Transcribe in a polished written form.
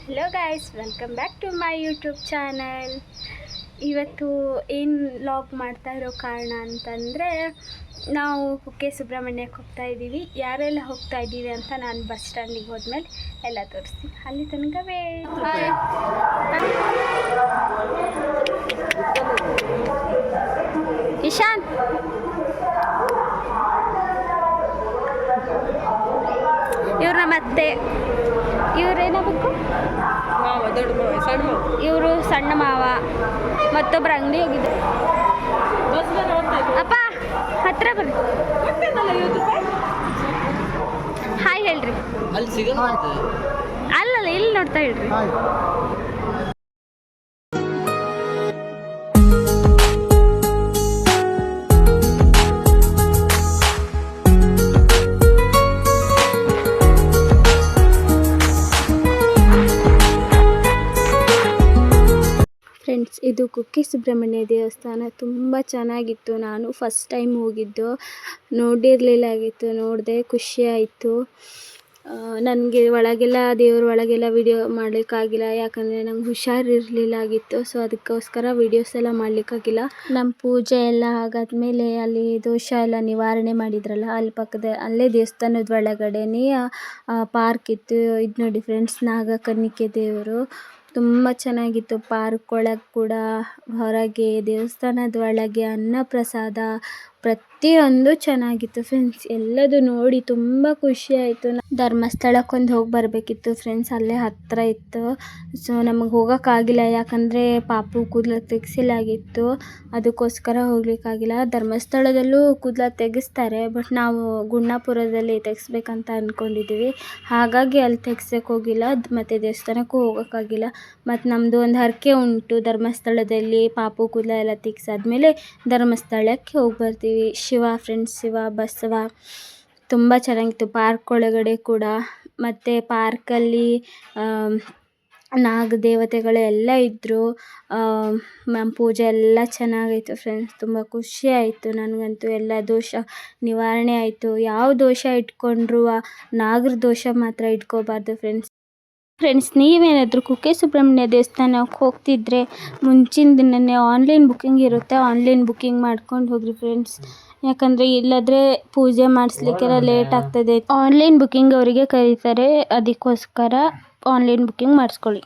Hello guys, welcome back to my YouTube channel. ಇವತ್ತು ಏನು vlog ಮಾಡ್ತಾ ಇರೋ ಕಾರಣ ಅಂತಂದರೆ, ನಾವು ಕುಕ್ಕೆ ಸುಬ್ರಹ್ಮಣ್ಯಕ್ಕೆ ಹೋಗ್ತಾ ಇದ್ದೀವಿ. ಯಾರೆಲ್ಲ ಹೋಗ್ತಾ ಇದ್ದೀವಿ ಅಂತ ನಾನು ಬಸ್ ಸ್ಟ್ಯಾಂಡಿಗೆ ಹೋದ್ಮೇಲೆ ಎಲ್ಲ ತೋರಿಸ್ತೀನಿ. ಅಲ್ಲಿ ತನಕವೇ ಇಶಾನ್, ಇವ್ರ ಮತ್ತೆ ಇವ್ರೇನಾಗಬೇಕು, ಇವರು ಸಣ್ಣ ಮಾವ. ಮತ್ತೊಬ್ಬರು ಅಂಗಡಿ ಹೋಗಿದ್ರು. ಅಪ್ಪ ಹತ್ರ ಬರ್ರಿ, ಹಾಯ್ ಹೇಳ್ರಿ. ಅಲ್ಲಲ್ಲ, ಇಲ್ಲಿ ನೋಡ್ತಾ ಹೇಳ್ರಿ. ಫ್ರೆಂಡ್ಸ್, ಇದು ಕುಕ್ಕೆ ಸುಬ್ರಹ್ಮಣ್ಯ ದೇವಸ್ಥಾನ ತುಂಬ ಚೆನ್ನಾಗಿತ್ತು. ನಾನು ಫಸ್ಟ್ ಟೈಮ್ ಹೋಗಿದ್ದು, ನೋಡಿರಲಿಲ್ಲಾಗಿತ್ತು. ನೋಡಿದೆ, ಖುಷಿ ಆಯಿತು. ನನಗೆ ಒಳಗೆಲ್ಲ ದೇವ್ರ ಒಳಗೆಲ್ಲ ವಿಡಿಯೋ ಮಾಡಲಿಕ್ಕಾಗಿಲ್ಲ, ಯಾಕಂದರೆ ನಂಗೆ ಹುಷಾರಿರಲಿಲ್ಲಾಗಿತ್ತು. ಸೊ ಅದಕ್ಕೋಸ್ಕರ ವೀಡಿಯೋಸ್ ಎಲ್ಲ ಮಾಡಲಿಕ್ಕಾಗಿಲ್ಲ. ನಮ್ಮ ಪೂಜೆ ಎಲ್ಲ ಆಗಾದ್ಮೇಲೆ ಅಲ್ಲಿ ದೋಷ ಎಲ್ಲ ನಿವಾರಣೆ ಮಾಡಿದ್ರಲ್ಲ, ಅಲ್ಲಿ ಅಲ್ಲೇ ದೇವಸ್ಥಾನದ ಒಳಗಡೆನೇ ಪಾರ್ಕ್ ಇತ್ತು. ಇದು ನೋಡಿ ಫ್ರೆಂಡ್ಸ್, ನಾಗಕನ್ನಿಕೆ ದೇವರು ತುಂಬ ಚೆನ್ನಾಗಿತ್ತು. ಪಾರ್ಕ್ ಒಳಗೆ ಕೂಡ, ಹೊರಗೆ, ದೇವಸ್ಥಾನದ ಒಳಗೆ ಅನ್ನಪ್ರಸಾದ ಪ್ರತಿಯೊಂದು ಚೆನ್ನಾಗಿತ್ತು ಫ್ರೆಂಡ್ಸ್. ಎಲ್ಲದು ನೋಡಿ ತುಂಬ ಖುಷಿ ಆಯಿತು. ಧರ್ಮಸ್ಥಳಕ್ಕೊಂದು ಹೋಗಿ ಬರಬೇಕಿತ್ತು ಫ್ರೆಂಡ್ಸ್, ಅಲ್ಲೇ ಹತ್ತಿರ ಇತ್ತು. ಸೊ ನಮಗೆ ಹೋಗೋಕ್ಕಾಗಿಲ್ಲ, ಯಾಕಂದರೆ ಪಾಪು ಕೂದಲು ತೆಗೆಸಿಲಾಗಿತ್ತು. ಅದಕ್ಕೋಸ್ಕರ ಹೋಗ್ಲಿಕ್ಕಾಗಿಲ್ಲ. ಧರ್ಮಸ್ಥಳದಲ್ಲೂ ಕೂದಲು ತೆಗೆಸ್ತಾರೆ, ಬಟ್ ನಾವು ಗುಂಡಾಪುರದಲ್ಲಿ ತೆಗೆಸ್ಬೇಕಂತ ಅಂದ್ಕೊಂಡಿದ್ದೀವಿ. ಹಾಗಾಗಿ ಅಲ್ಲಿ ತೆಗ್ಸೋಕ್ಕೆ ಹೋಗಿಲ್ಲ, ಮತ್ತು ದೇವಸ್ಥಾನಕ್ಕೂ ಹೋಗೋಕ್ಕಾಗಿಲ್ಲ. ಮತ್ತು ನಮ್ಮದು ಒಂದು ಹರಕೆ ಉಂಟು ಧರ್ಮಸ್ಥಳದಲ್ಲಿ. ಪಾಪು ಕೂದಲ ಎಲ್ಲ ತೆಗ್ಸಾದ್ಮೇಲೆ ಧರ್ಮಸ್ಥಳಕ್ಕೆ ಹೋಗಿ ಬರ್ತೀವಿ. ಶಿವ ಫ್ರೆಂಡ್ಸ್, ಶಿವ ಬಸವ ತುಂಬ ಚೆನ್ನಾಗಿತ್ತು. ಪಾರ್ಕ್ ಒಳಗಡೆ ಕೂಡ, ಮತ್ತು ಪಾರ್ಕಲ್ಲಿ ನಾಗ ದೇವತೆಗಳು ಎಲ್ಲ ಇದ್ದರು. ಪೂಜೆ ಎಲ್ಲ ಚೆನ್ನಾಗಾಯಿತು ಫ್ರೆಂಡ್ಸ್. ತುಂಬ ಖುಷಿ ಆಯಿತು ನನಗಂತೂ. ಎಲ್ಲ ದೋಷ ನಿವಾರಣೆ ಆಯಿತು. ಯಾವ ದೋಷ ಇಟ್ಕೊಂಡ್ರು ನಾಗರ ದೋಷ ಮಾತ್ರ ಇಟ್ಕೋಬಾರ್ದು ಫ್ರೆಂಡ್ಸ್. ನೀವೇನಾದರೂ ಕುಕ್ಕೆ ಸುಬ್ರಹ್ಮಣ್ಯ ದೇವಸ್ಥಾನಕ್ಕೆ ಹೋಗ್ತಿದ್ರೆ ಮುಂಚಿನ ದಿನವೇ ಆನ್ಲೈನ್ ಬುಕ್ಕಿಂಗ್ ಇರುತ್ತೆ, ಆನ್ಲೈನ್ ಬುಕ್ಕಿಂಗ್ ಮಾಡ್ಕೊಂಡು ಹೋಗ್ರಿ ಫ್ರೆಂಡ್ಸ್. ಯಾಕಂದರೆ ಇಲ್ಲಾದರೆ ಪೂಜೆ ಮಾಡಿಸ್ಲಿಕ್ಕೆಲ್ಲ ಲೇಟ್ ಆಗ್ತದೆ. ಆನ್ಲೈನ್ ಬುಕ್ಕಿಂಗ್ ಅವರಿಗೆ ಕರೀತಾರೆ, ಅದಕ್ಕೋಸ್ಕರ ಆನ್ಲೈನ್ ಬುಕ್ಕಿಂಗ್ ಮಾಡಿಸ್ಕೊಳ್ಳಿ.